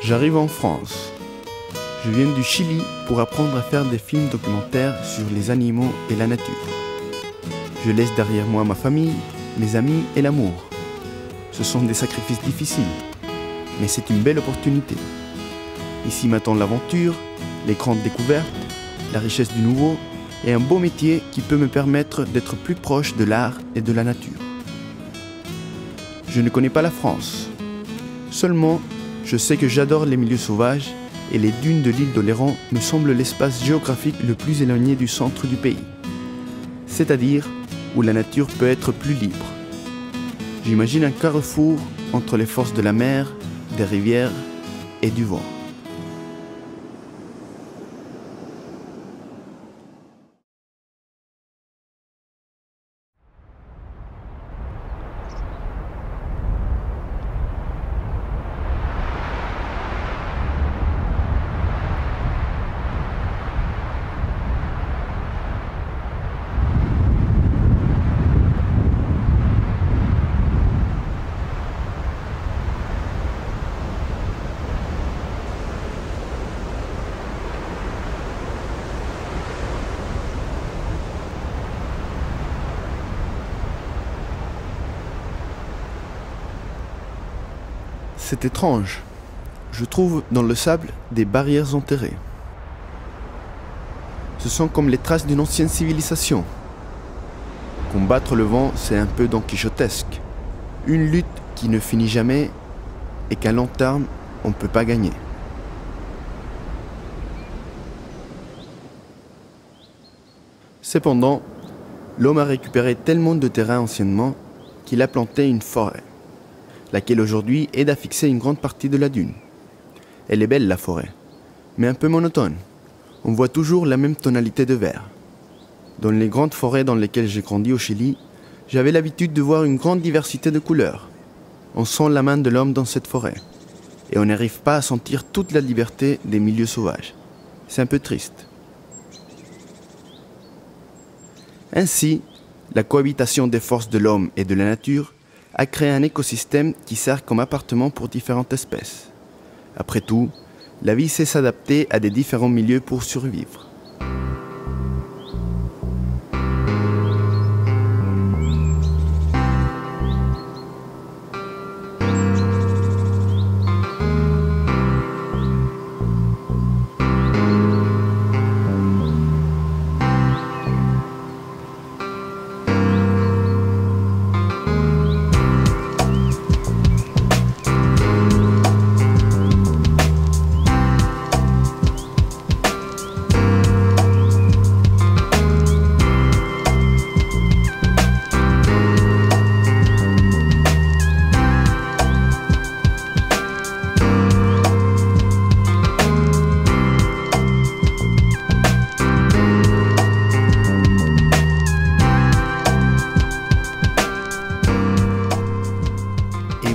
J'arrive en France. Je viens du Chili pour apprendre à faire des films documentaires sur les animaux et la nature. Je laisse derrière moi ma famille, mes amis et l'amour. Ce sont des sacrifices difficiles, mais c'est une belle opportunité. Ici m'attend l'aventure, les grandes découvertes, la richesse du nouveau et un beau métier qui peut me permettre d'être plus proche de l'art et de la nature. Je ne connais pas la France. Seulement, je sais que j'adore les milieux sauvages et les dunes de l'île d'Oléron me semblent l'espace géographique le plus éloigné du centre du pays, c'est-à-dire où la nature peut être plus libre. J'imagine un carrefour entre les forces de la mer, des rivières et du vent. C'est étrange. Je trouve dans le sable des barrières enterrées. Ce sont comme les traces d'une ancienne civilisation. Combattre le vent, c'est un peu donquichotesque. Une lutte qui ne finit jamais et qu'à long terme, on ne peut pas gagner. Cependant, l'homme a récupéré tellement de terrain anciennement qu'il a planté une forêt, laquelle aujourd'hui aide à fixer une grande partie de la dune. Elle est belle la forêt, mais un peu monotone. On voit toujours la même tonalité de vert. Dans les grandes forêts dans lesquelles j'ai grandi au Chili, j'avais l'habitude de voir une grande diversité de couleurs. On sent la main de l'homme dans cette forêt, et on n'arrive pas à sentir toute la liberté des milieux sauvages. C'est un peu triste. Ainsi, la cohabitation des forces de l'homme et de la nature a créé un écosystème qui sert comme appartement pour différentes espèces. Après tout, la vie sait s'adapter à des différents milieux pour survivre.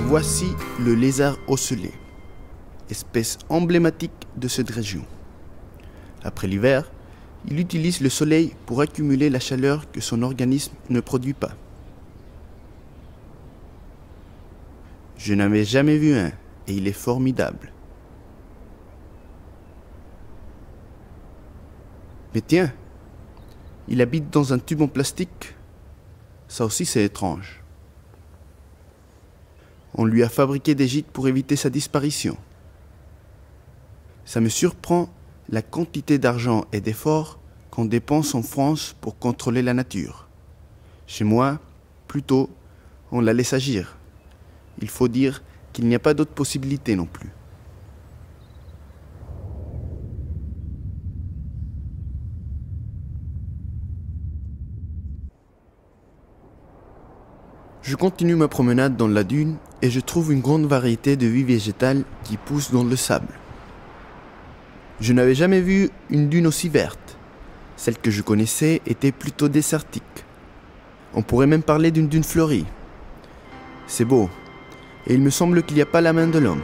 Voici le lézard ocellé, espèce emblématique de cette région. Après l'hiver, il utilise le soleil pour accumuler la chaleur que son organisme ne produit pas. Je n'avais jamais vu un et il est formidable. Mais tiens, il habite dans un tube en plastique. Ça aussi c'est étrange. On lui a fabriqué des gîtes pour éviter sa disparition. Ça me surprend la quantité d'argent et d'efforts qu'on dépense en France pour contrôler la nature. Chez moi, plutôt, on la laisse agir. Il faut dire qu'il n'y a pas d'autre possibilité non plus. Je continue ma promenade dans la dune et je trouve une grande variété de vie végétale qui pousse dans le sable. Je n'avais jamais vu une dune aussi verte. Celle que je connaissais était plutôt désertique. On pourrait même parler d'une dune fleurie. C'est beau, et il me semble qu'il n'y a pas la main de l'homme.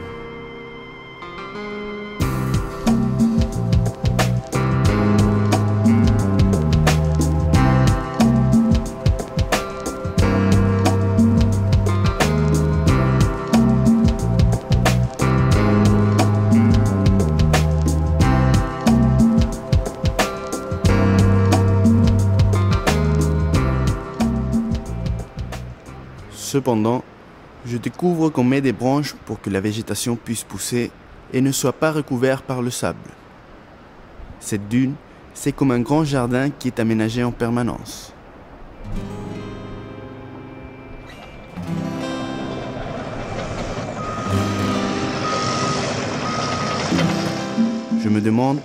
Cependant, je découvre qu'on met des branches pour que la végétation puisse pousser et ne soit pas recouverte par le sable. Cette dune, c'est comme un grand jardin qui est aménagé en permanence. Je me demande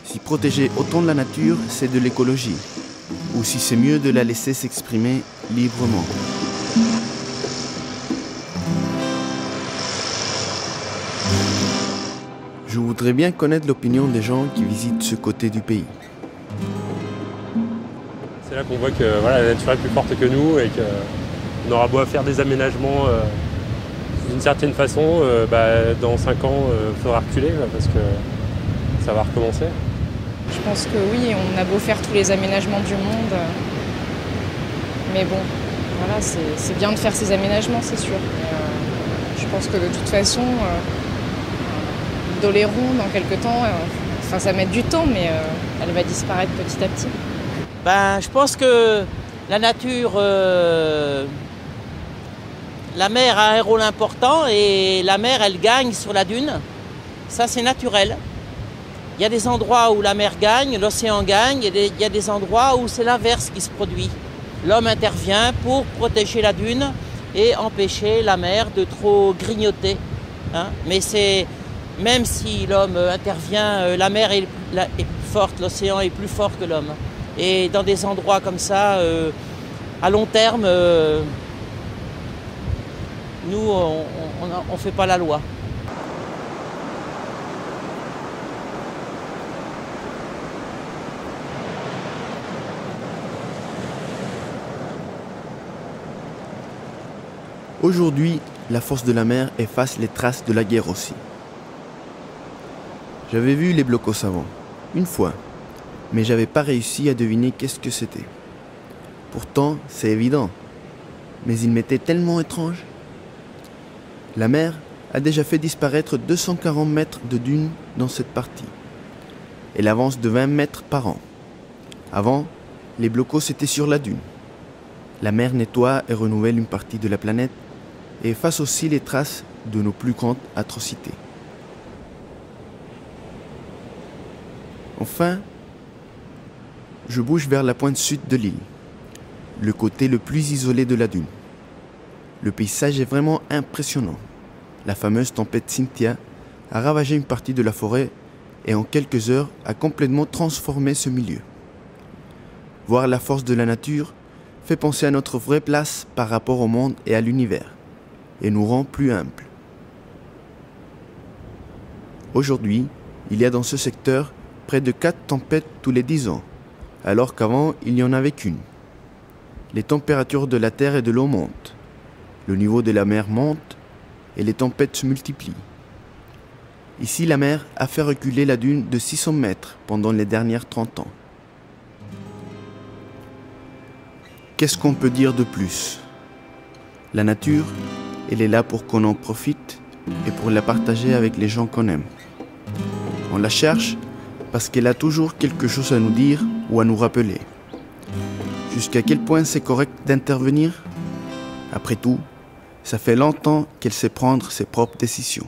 si protéger autant de la nature, c'est de l'écologie, ou si c'est mieux de la laisser s'exprimer librement. Je voudrais bien connaître l'opinion des gens qui visitent ce côté du pays. C'est là qu'on voit que voilà, la nature est plus forte que nous et qu'on aura beau à faire des aménagements d'une certaine façon, dans 5 ans, il faudra reculer parce que ça va recommencer. Je pense que oui, on a beau faire tous les aménagements du monde, mais bon, voilà, c'est bien de faire ces aménagements, c'est sûr. Je pense que de toute façon, d'Oléron, dans quelques temps, ça va mettre du temps, mais elle va disparaître petit à petit. Je pense que la nature, la mer a un rôle important et la mer, elle gagne sur la dune. Ça, c'est naturel. Il y a des endroits où la mer gagne, l'océan gagne, et il y a des endroits où c'est l'inverse qui se produit. L'homme intervient pour protéger la dune et empêcher la mer de trop grignoter. Mais même si l'homme intervient, la mer est plus forte, l'océan est plus fort que l'homme. Et dans des endroits comme ça, à long terme, nous, on ne fait pas la loi. Aujourd'hui, la force de la mer efface les traces de la guerre aussi. J'avais vu les blocos avant, une fois, mais j'avais pas réussi à deviner qu'est-ce que c'était. Pourtant, c'est évident, mais il m'était tellement étrange. La mer a déjà fait disparaître 240 mètres de dunes dans cette partie. Elle avance de 20 mètres par an. Avant, les blocos étaient sur la dune. La mer nettoie et renouvelle une partie de la planète et efface aussi les traces de nos plus grandes atrocités. Enfin, je bouge vers la pointe sud de l'île, le côté le plus isolé de la dune. Le paysage est vraiment impressionnant. La fameuse tempête Cynthia a ravagé une partie de la forêt et en quelques heures a complètement transformé ce milieu. Voir la force de la nature fait penser à notre vraie place par rapport au monde et à l'univers, et nous rend plus humbles. Aujourd'hui, il y a dans ce secteur près de 4 tempêtes tous les 10 ans, alors qu'avant il n'y en avait qu'une. Les températures de la terre et de l'eau montent, le niveau de la mer monte et les tempêtes se multiplient. Ici, la mer a fait reculer la dune de 600 mètres pendant les dernières 30 ans. Qu'est-ce qu'on peut dire de plus? La nature, elle est là pour qu'on en profite et pour la partager avec les gens qu'on aime. On la cherche parce qu'elle a toujours quelque chose à nous dire ou à nous rappeler. Jusqu'à quel point c'est correct d'intervenir? Après tout, ça fait longtemps qu'elle sait prendre ses propres décisions.